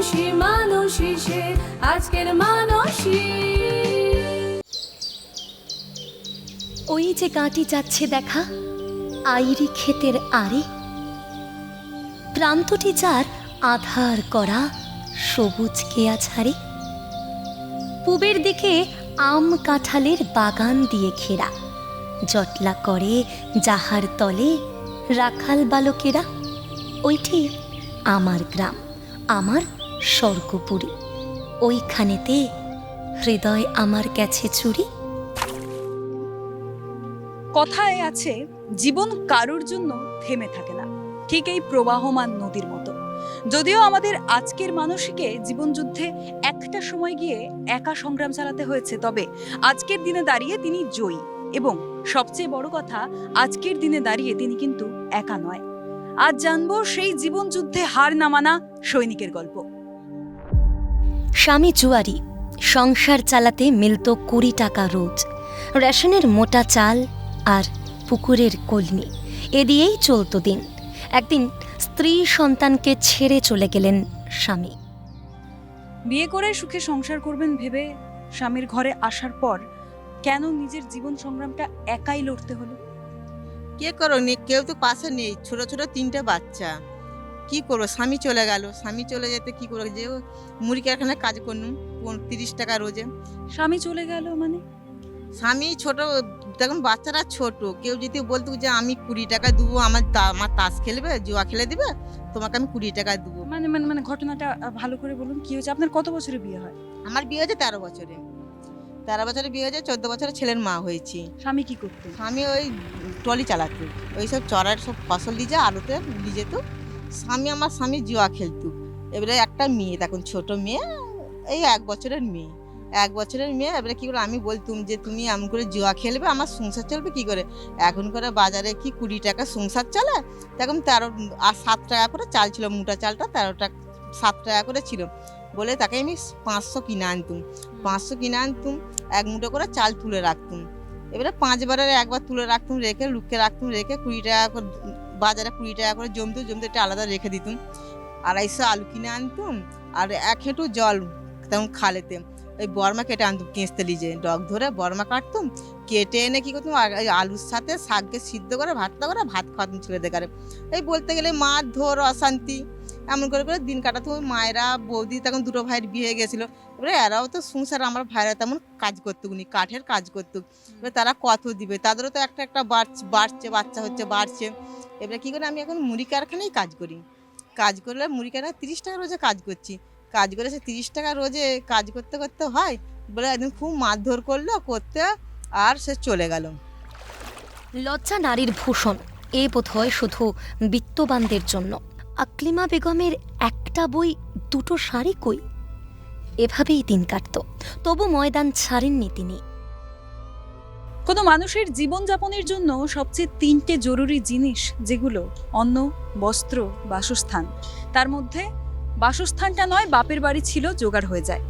মানুষই মানুষই সে আজকের মানুষই। ওই যে গাঁটি যাচ্ছে দেখা আইরি ক্ষেতের আড়ে, প্রান্তটি যার আধার করা সবুজ কেয়া ছাড়ে। পূবের দিকে আম কাঁঠালের বাগান দিয়ে ঘেরা, জটলা করে যাহার তলে রাখাল বালকেরা। ওইটি আমার গ্রাম, আমার স্বর্গপুরী, ওইখানেতে হৃদয় আমার গেছে চুরি। কথায় আছে, জীবন কারোর জন্য থেমে থাকে না, ঠিক এই প্রবাহমান নদীর মতো। যদিও আমাদের আজকের মানুষকে জীবনযুদ্ধে একটা সময় গিয়ে একা সংগ্রাম চালাতে হয়েছে, তবে আজকের দিনে দাঁড়িয়ে তিনি জয়ী। এবং সবচেয়ে বড় কথা, আজকের দিনে দাঁড়িয়ে তিনি কিন্তু একা নয়। আজ জানবো সেই জীবনযুদ্ধে হার না মানা সৈনিকের গল্প। স্বামী জুয়ারি, সংসার চালাতে মিলত 20 টাকা রোজ। রেশনের মোটা চাল আর পুকুরের কলমি, এ দিয়েই চলত দিন। একদিন স্ত্রী সন্তানকে ছেড়ে চলে গেলেন স্বামী। বিয়ে করে সুখে সংসার করবেন ভেবে স্বামীর ঘরে আসার পর কেন নিজের জীবন সংগ্রামটা একাই লড়তে হলো? কে করো নি, কেউ তো পাশে নেই, ছোট ছোট 3টে বাচ্চা। কি করবো, স্বামী চলে গেল, স্বামী চলে যেতে কি করবো, যে মুড়ি কারখানায় কাজ করলুম 30 টাকা রোজে। স্বামী চলে গেল মানে? স্বামী ছোট, তখন বাচ্চারা ছোট, কেউ যদি বলতো যে আমি 20 টাকা দেবো, আমার তাস খেলবে, জুয়া খেলে দিবে, তোমাকে আমি 20 টাকা দেবো। মানে মানে মানে ঘটনাটা ভালো করে বলুন, কি হয়েছে? আপনার কত বছরে বিয়ে হয়? আমার বিয়ে হয়েছে 13 বছরে। 13 বছরে বিয়ে হয়েছে, 14 বছরে ছেলের মা হয়েছি। স্বামী কি করতেন? স্বামী ওই ট্রলি চালাতো, ওই সব চড়ার সব ফসল দিয়ে আলুতে নিয়ে যেত। আমার স্বামী জুয়া খেলতো। এবারে একটা মেয়ে, তখন ছোট মেয়ে, এই 1 বছরের মেয়ে, 1 বছরের মেয়ে। এবারে কি করে আমি বলতুম যে তুমি এমন করে জুয়া খেলবে, আমার সংসার চলবে কি করে? এখন করে বাজারে কি 20 টাকা সংসার চলে, তখন 13 আর 7 টাকা করে চাল ছিল, মোটা চালটা 13 টাকা 7 টাকা করে ছিল বলে তাকে আমি 500 কিনে আনতুম। 500 কিনে আনতুম, 1 মুঠো করে চাল তুলে রাখতুম। এবারে 5 বারের একবার তুলে রাখতুম, রেখে লুকিয়ে রাখতুম, রেখে 20 টাকা করে বাজারে 20 টাকা করে জমতো, এটা আলাদা রেখে দিতুম। 250 আলু কিনে আনতুম, আর 1 হেঁটু জল তখন খালেতে ওই বর্মা কেটে আনতুম, কেঁচতে লিজে ডগ ধরে বর্মা কাটতুম, কেটে এনে কি করতুম, আলুর সাথে শাককে সিদ্ধ করে ভাতটা করে ভাত খাওয়াতুম ছেলেদের ঘরে। এই বলতে গেলে মার ধর অশান্তি, এমন করে করে দিন কাটাতো। ওই মায়েরা বৌদি তখন 2 ভাইয়ের বিয়ে হয়ে গেছিলো। এবারে এরাও তো সংসার, আমার ভাইরা তেমন কাজ করতো, উনি কাঠের কাজ করতো। এবার তারা কত দিবে, তাদেরও তো একটা একটা বাড়ছে, বাচ্চা হচ্ছে, বাড়ছে। এবারে কী করে আমি এখন মুড়ি কারখানায় কাজ করি। কাজ করলে মুড়ি কারখানায় 30 টাকা রোজে কাজ করছি। কাজ করে সে 30 টাকা রোজে কাজ করতে করতে হয় বলে একদিন খুব মারধর করলো করতে, আর সে চলে গেল। লজ্জা নারীর ভূষণ, এ বোধ হয় শুধু বিত্তবানদের জন্য। আকলিমা বেগমের একটা বই, 2টো শাড়ি কই? এভাবেই দিন কাটত, তবু ময়দান ছাড়েননি তিনি। কোনো মানুষের জীবনযাপনের জন্য সবচেয়ে 3টে জরুরি জিনিস, যেগুলো অন্ন, বস্ত্র, বাসস্থান। তার মধ্যে বাসস্থানটা নয়, বাপের বাড়ি ছিল, জোগাড় হয়ে যায়।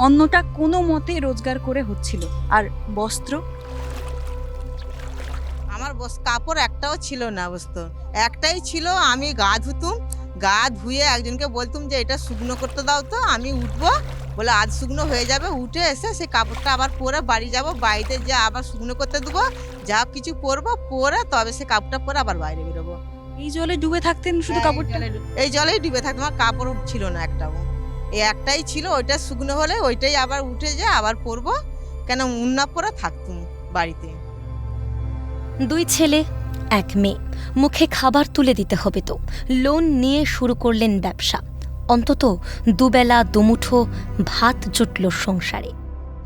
অন্নটা কোনো মতে রোজগার করে হচ্ছিল, আর বস্ত্র, আমার কাপড় একটাও ছিল না, বস্তু একটাই ছিল। আমি গা ধুতুম, গা ধুয়ে একজনকে বলতুম যে এটা শুকনো করতে দাও, তো আমি উঠবো, বলে আজ শুকনো হয়ে যাবে, উঠে এসে সেই কাপড়টা আবার পরে বাড়ি যাব, বাড়িতে যে আবার শুকনো করতে দেবো, যা কিছু পরবো, পরে তবে সে কাপড়টা পরে আবার বাইরে বেরোবো। এই জলে ডুবে থাকতেন শুধু কাপড়টা? এই জলেই ডুবে থাকতাম, আমার কাপড় ছিল না একটাও। এই একটাই ছিল, ওইটা শুকনো হলে ওইটাই আবার উঠে যে আবার পরবো, কেন উন্না পরে থাকতুম বাড়িতে। 2 ছেলে 1 মেয়ে, মুখে খাবার তুলে দিতে হবে তো। লোন নিয়ে শুরু করলেন ব্যবসা। অন্তত 2 বেলা 2 মুঠো ভাত জুটল সংসারে।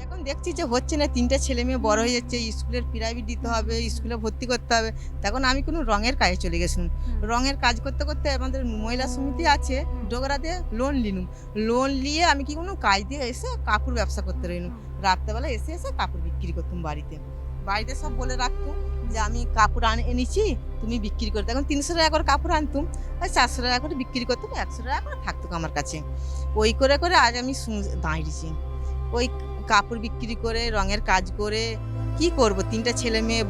এখন দেখছি যে হচ্ছে না, 3টে ছেলে মেয়ে বড় হয়ে যাচ্ছে, স্কুলের প্রাইভেট দিতে হবে, স্কুলে ভর্তি করতে হবে। তখন আমি কোনো রঙের কাজে চলে গেছিলাম। রঙের কাজ করতে করতে আমাদের মহিলা সমিতি আছে ডোগরাতে, লোন নিলাম। লোন নিয়ে আমি কি কোনো কাজ দিয়ে এসে কাপড় ব্যবসা করতে রইলাম। রাত্রেবেলা এসে এসে কাপড় বিক্রি করতাম বাড়িতে। বাড়িতে সব বলে রাখতাম যে আমি কাপড় এনেছি, তুমি বিক্রি করতে। এখন 300 টাকা করে কাপড় আনতুম, আর 400 টাকা করে বিক্রি করতাম, 100 টাকা করে থাকতো আমার কাছে। ওই করে করে আজ আমি দাঁড়িয়েছি। ওই কাপড় বিক্রি করে, রঙের কাজ করে কি করব, 3টে ছেলে মেয়ে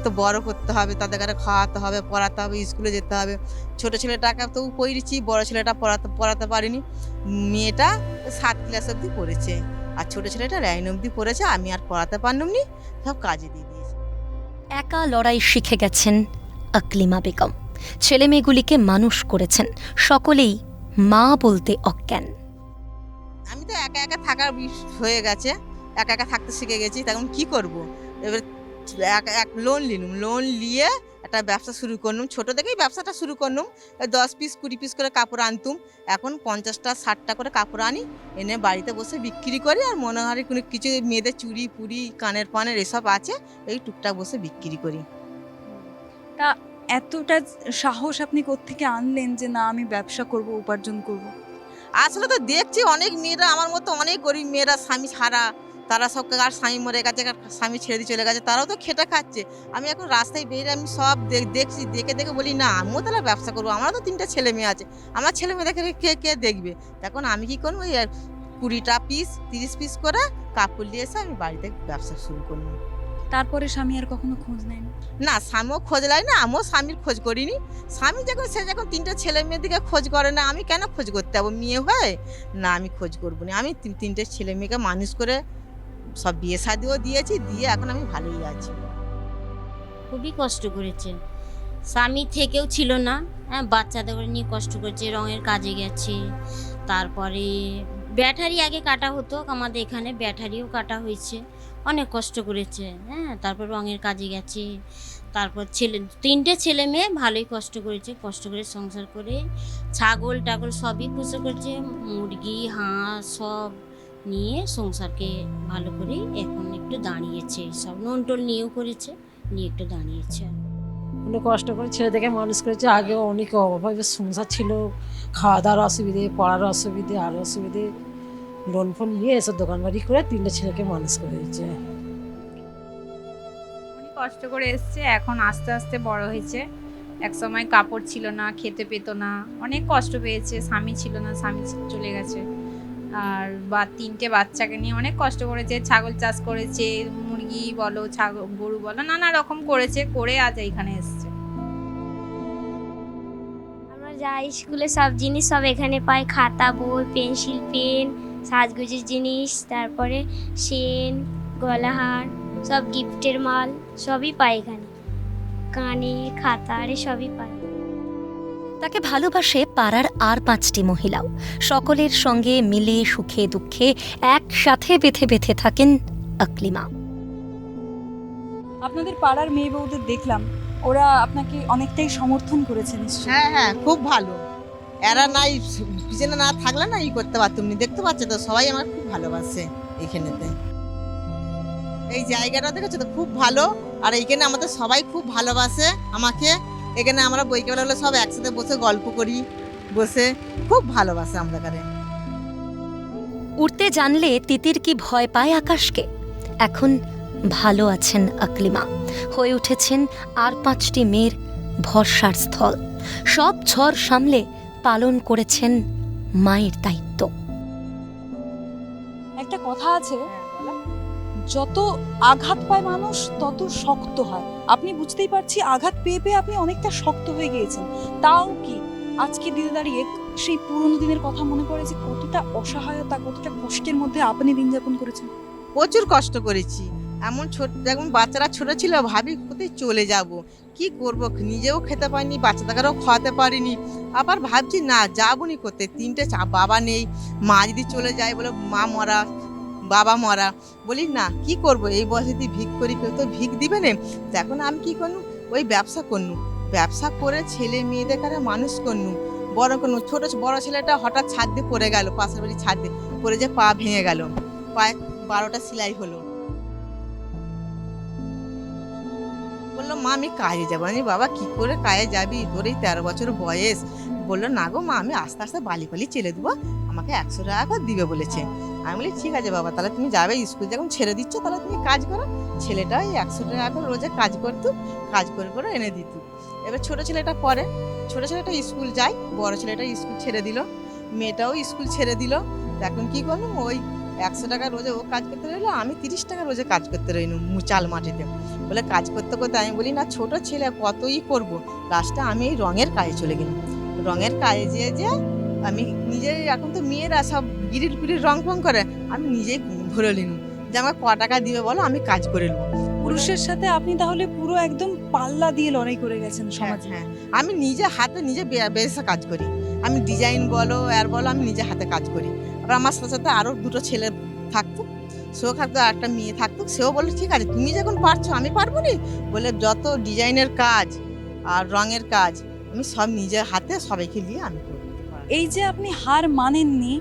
তো বড় করতে হবে, তাদের খাওয়াতে হবে, পড়াতে হবে, স্কুলে যেতে হবে। ছোট ছেলেটাকে তো পড়িয়েছি, বড় ছেলেটা পড়াতে পারিনি। মেয়েটা 7 ক্লাস অবধি পড়েছে, আর ছোট ছেলেটা 9 অবধি পড়েছে। আমি আর পড়াতে পারলাম নি, সব কাজে দিয়ে দিয়েছি। একা লড়াই শিখে গেছেন আকলিমা বেগম। ছেলেমেয়েগুলিকে মানুষ করেছেন, সকলেই মা বলতে অজ্ঞান। আমি তো একা একা থাকার হয়ে গেছে, একা একা থাকতে শিখে গেছি। তখন কি করব, এবার এক লোন নিলাম, লোন নিয়ে একটা ব্যবসা শুরু করলাম। ছোটো থেকেই ব্যবসাটা শুরু করলাম। 10 পিস 20 পিস করে কাপড় আনতুম, এখন 50টা 60টা করে কাপড় আনি, এনে বাড়িতে বসে বিক্রি করি। আর মনে হয় কোনো কিছু মেয়েদের চুড়ি পুড়ি কানের পানের এসব আছে, এই টুকটাক বসে বিক্রি করি। তা এতটা সাহস আপনি কোত্থেকে আনলেন যে না আমি ব্যবসা করব, উপার্জন করব? আসলে তো দেখছি অনেক মেয়েরা আমার মতো, অনেক গরিব মেয়েরা স্বামী ছাড়া, তারা সব আর স্বামী মরে গেছে, স্বামী ছেড়ে দিয়ে চলে গেছে, তারাও তো খেটে খাচ্ছে। আমি এখন রাস্তায় বেরিয়ে আমি সব দেখছি, দেখে দেখে বলি না আমিও তাহলে ব্যবসা করবো। আমারও তো 3টা ছেলে মেয়ে আছে, আমার ছেলে মেয়ে দেখে কে কে দেখবে। তখন আমি কি করবো, 20টা পিস 30 পিস করে কাপড় নিয়ে এসে আমি বাড়িতে ব্যবসা শুরু করলাম। তারপরে স্বামী আর কখনো খোঁজ নেয়নি? না, স্বামীও খোঁজ নেয় না, আমিও স্বামীর খোঁজ করিনি। স্বামী যখন 3টা ছেলে মেয়ের দিকে খোঁজ করে না, আমি কেন খোঁজ করতে যাবো মেয়ে হয়ে? না, আমি খোঁজ করবো না। আমি 3টে ছেলে মেয়েকে মানুষ করে সব বিয়ে শাদিও দিয়েছি, দিয়ে এখন আমি ভালোই আছি। খুবই কষ্ট করেছে, স্বামী থেকেও ছিল না, হ্যাঁ বাচ্চাদের নিয়ে কষ্ট করেছে, রঙের কাজে গেছে। তারপরে ব্যাটারি আগে কাটা হতো, আমাদের এখানে ব্যাটারিও কাটা হয়েছে, অনেক কষ্ট করেছে। হ্যাঁ তারপর রঙের কাজে গেছে। তারপর 3টে ছেলে মেয়ে ভালোই কষ্ট করেছে, কষ্ট করে সংসার করে ছাগল টাগল সবই পুষে করেছে, মুরগি হাঁস সব নিয়ে সংসারকে ভালো করে এখন একটু দাঁড়িয়েছে। সব নুন টোল নিয়েও করেছে, নিয়ে একটু দাঁড়িয়েছে। অনেক কষ্ট করে ছেলে থেকে মানুষ করেছে। আগেও অনেক অভাবে সংসার ছিল, খাওয়া দাওয়ার অসুবিধে, পড়ার অসুবিধে, আরও অসুবিধে, লোন ফোন নিয়ে এসব দোকানবাড়ি করে 3টে ছেলেকে মানুষ করেছে। অনেক কষ্ট করে এসছে, এখন আস্তে আস্তে বড় হয়েছে। এক সময় কাপড় ছিল না, খেতে পেতো না, অনেক কষ্ট পেয়েছে। স্বামী ছিল না, স্বামী চলে গেছে। আর 3টে বাচ্চাকে নিয়ে অনেক কষ্ট করেছে, ছাগল চাষ করেছে, মুরগি বলো ছাগল গরু বলো নানা রকম করেছে, করে আজ এইখানে এসছে। আমরা যাই স্কুলে সব জিনিস সব এখানে পাই, খাতা বই পেন্সিল পেন সাজগোজের জিনিস, তারপরে সেন গলাহার সব গিফটের মাল সবই পাই এখানে, কানে খাতা আরে সবই পাই। তাকে ভালোবাসে পাড়ার আর 5টি মহিলাও। সকলের সঙ্গে মিলে সুখে দুঃখে একসাথে বেঁধে বেঁধে থাকেন আকলিমা। আপনাদের পাড়ার মেয়ে বউদের দেখলাম, ওরা আপনাকে অনেকটাই সমর্থন করেছে নিশ্চয়ই। হ্যাঁ হ্যাঁ, খুব ভালো। এরা নাই পিছনে না থাকলে না করতে পারতাম না। দেখতে পাচ্ছ তো সবাই আমার খুব ভালোবাসে এইখানেতে। এই জায়গাটা দেখেছো তো খুব ভালো, আর এইখানে আমাদের সবাই খুব ভালোবাসে আমাকে। এখানে আমরা বইকেবেলা হলে সব একসাথে বসে গল্প করি, বসে খুব ভালোবাসে আমরা কারে। উড়তে জানলে তিতির কি ভয় পায় আকাশকে? এখন ভালো আছেন আকলিমা, হয়ে উঠেছেন আর 5টি মেয়ের ভরসার স্থল। সব ঝড় সামলে পালন করেছেন মায়ের দায়িত্ব। একটা কথা আছে, যত আঘাত পায় মানুষ তত শক্ত হয়। আপনি বুঝতেই পারছি আঘাত পেয়ে পেয়ে আপনি অনেকটা শক্ত হয়ে গিয়েছেন। তাও কি আজকে দিনে দাঁড়িয়ে সেই পুরোনো দিনের কথা মনে পড়ে যে কতটা অসহায়তা, কতটা কষ্টের মধ্যে আপনি দিন যাপন করেছেন? প্রচুর কষ্ট করেছি। যেমন বাচ্চারা ছোট ছিল, ভাবি কোথায় চলে যাব, কি করব, নিজেও খেতে পারিনি, বাচ্চাদেরও খাওয়াতে পারিনি। আবার ভাবছি না যাবনি করতে, 3টে বাবা নেই, মা যদি চলে যায় বলে মা মরা বাবা মরা, বলি না কি করব, এই বয়সে যদি ভিক করি কেউ তো ভিক দিবে না। এখন আমি কি করলু, ওই ব্যবসা করলু, ব্যবসা করে ছেলে মেয়েদের কারে মানুষ করলু, বড় করলু। বড় ছেলেটা হঠাৎ ছাদ দিয়ে পড়ে গেল, পাশের বাড়ি ছাদ দিয়ে পড়ে যে পা ভেঙে গেল, পায়ে 12টা সেলাই হলো। বললো মা আমি কাজে যাবো। আমি বাবা কি করে কাজে যাবি, তোর এই 13 বছর বয়স। বললো না গো মা, আমি আস্তে আস্তে বালি পালি চেলে দেবো, আমাকে 100 টাকা করে দিবে বলেছে। আমি বলি ঠিক আছে বাবা, তাহলে তুমি যাবে স্কুল যখন ছেড়ে দিচ্ছ, তাহলে তুমি কাজ করো। ছেলেটা ওই 100 টাকা করে রোজে কাজ করতো, কাজ করে করে এনে দিত। এবার ছোট ছেলেটা পড়ে, ছোট ছেলেটা স্কুল যায়, বড় ছেলেটা স্কুল ছেড়ে দিল, মেয়েটাও স্কুল ছেড়ে দিল। এখন কি করলাম, ওই 100 টাকা রোজে ও কাজ করতে রইলো, আমি 30 টাকা রোজে কাজ করতে রইলাম চাল মাটিতে। বলে কাজ করতে করতে আমি বলি না ছোট ছেলে কতই করব, লাস্টে আমি এই রঙের কাজে চলে গেলাম। রঙের কাজে যে আমি নিজে, এখন তো মেয়েরা সব গিরিল পিরিল রং ফং করে, আমি নিজেই ধরে নিলাম যে আমাকে ক টাকা দিবে বলো, আমি কাজ করে নেবো। পুরুষের সাথে আপনি তাহলে পুরো একদম পাল্লা দিয়ে লড়াই করে গেছেন সমাজে। হ্যাঁ, আমি নিজে হাতে নিজে বেসে কাজ করি, আমি ডিজাইন বলো আর বলো আমি নিজে হাতে কাজ করি। আবার আমার সাথে সাথে আরও 2টো ছেলে থাকতো, সেও থাকতো, একটা মেয়ে থাকতো, সেও বললো ঠিক আছে তুমি যখন পারছো আমি পারবো নি, বলে যত ডিজাইনের কাজ আর রঙের কাজ আমি সব নিজের হাতে সবাইকে দিয়ে আমি করি। এই যে আপনি হার মানেননি,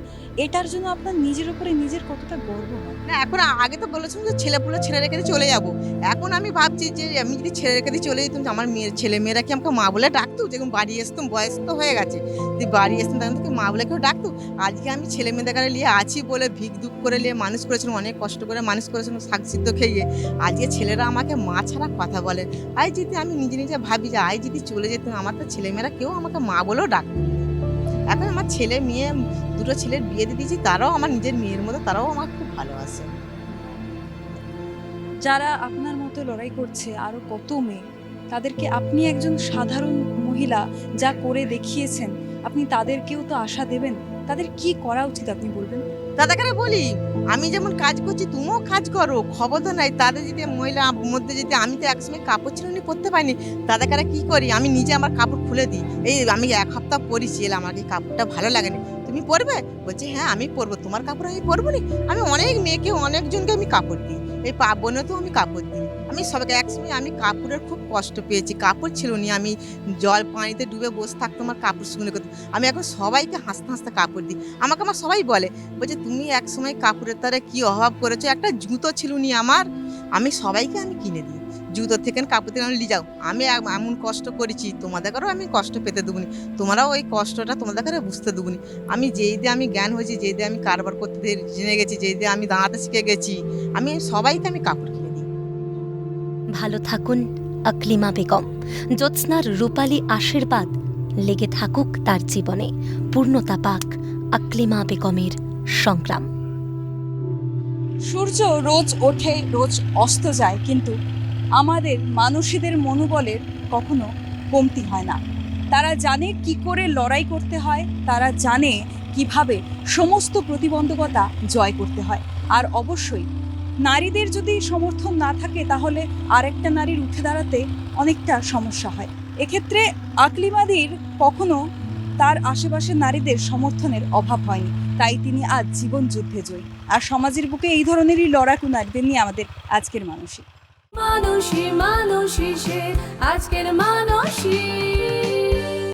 এটার জন্য আপনার নিজের উপরে নিজের কতটা গর্ব হয়? না এখন, আগে তো বলেছিলাম যে ছেলেপুলে ছেলে রেখে দিয়ে চলে যাবো, এখন আমি ভাবছি যে আমি যদি ছেলে রেখে দিয়ে চলে যেতাম, আমার মেয়ের ছেলে মেয়েরা কি আমাকে মা বলে ডাকতো, যখন বাড়ি আসতাম, বয়স তো হয়ে গেছে, যদি বাড়ি আসতাম তখন থেকে মা বলে কেউ ডাকতো। আজকে আমি ছেলে মেয়েদের নিয়ে আছি বলে ভিক দুঃখ করে নিয়ে মানুষ করেছিলাম, অনেক কষ্ট করে মানুষ করেছিলাম শাক সিদ্ধ খেয়ে, আজকে ছেলেরা আমাকে মা ছাড়া কথা বলে। আজ যদি আমি নিজে নিজে ভাবি যে আজ যদি চলে যেতাম, আমার তো ছেলেমেয়েরা কেউ আমাকে মা বলেও ডাকতো। এখন আমার ছেলে মেয়ে 2টো ছেলের বিয়ে দিয়ে দিয়েছি, তারাও আমার নিজের মেয়ের মতো, তারাও আমাকে খুব ভালোবাসে। যারা আপনার মতো লড়াই করছে আরো কত মেয়ে, তাদেরকে আপনি একজন সাধারণ মহিলা যা করে দেখিয়েছেন, আপনি তাদেরকেও তো আশা দেবেন। তাদের কি করা উচিত আপনি বলবেন? দাদাকে বলি আমি যেমন কাজ করছি তুমিও কাজ করো, খবর তো নাই। তাদের যদি মহিলা মধ্যে যদি, আমি তো একসময় কাপড় ছিলুনি পরতে পারিনি, দাদাকে কি করি আমি নিজে আমার কাপড় খুলে দিই। এই আমি 1 সপ্তাহ পরেছি, এলাম আমাকে কাপড়টা ভালো লাগেনি, তুমি পরবে? বলছি হ্যাঁ আমি পরবো, তোমার কাপড় আমি পরবো নি। আমি অনেক মেয়েকে অনেকজনকে আমি কাপড় দিই, এই বোনেতেও আমি কাপড় দিই। আমি সবাইকে, একসময় আমি কাপড়ের খুব কষ্ট পেয়েছি, কাপড় ছিল নি, আমি জল পানিতে ডুবে বসে থাকতো আমার কাপড় শুকনো করতে। আমি এখন সবাইকে হাসতে হাসতে কাপড় দিই, আমাকে আমার সবাই বলে, বলছে তুমি একসময় কাপড়ের তারে কি অভাব করেছো, একটা জুতো ছিল নি আমার, আমি সবাইকে আমি কিনে দিই, জুতো থেকে কাপড় থেকে আমি নিয়ে যাও। আমি এমন কষ্ট করেছি, তোমাদেরও আমি কষ্ট পেতে দেবনি, তোমরাও ওই কষ্টটা তোমাদেরকে বুঝতে দেবনি। আমি যেই দিয়ে আমি জ্ঞান হয়েছি, যেই দিয়ে আমি কারবার করতে জেনে গেছি, যেই দিয়ে আমি দাঁড়াতে শিখে গেছি, আমি সবাইকে আমি কাপড় কিনে দিই। ভালো থাকুন আকলিমা বেগম। জ্যোৎস্নার রূপালী আশীর্বাদ লেগে থাকুক তার জীবনে, পূর্ণতা পাক আকলিমা বেগমের সংগ্রাম। সূর্য রোজ ওঠে, রোজ অস্ত যায়, কিন্তু আমাদের মানুষীদের মনোবলের কখনো কমতি হয় না। তারা জানে কি করে লড়াই করতে হয়, তারা জানে কিভাবে সমস্ত প্রতিবন্ধকতা জয় করতে হয়। আর অবশ্যই নারীদের যদি সমর্থন না থাকে, তাহলে আরেকটা নারীর উঠে দাঁড়াতে অনেকটা সমস্যা হয়। এক্ষেত্রে আকলিমাদির কখনো তার আশেপাশের নারীদের সমর্থনের অভাব হয়নি, তাই তিনি আজ জীবন যুদ্ধে জয়ী। আর সমাজের বুকে এই ধরনেরই লড়াকু নারীদের নিয়ে আমাদের আজকের মানুষই। মানুষই মানুষই সে আজকের মানুষই।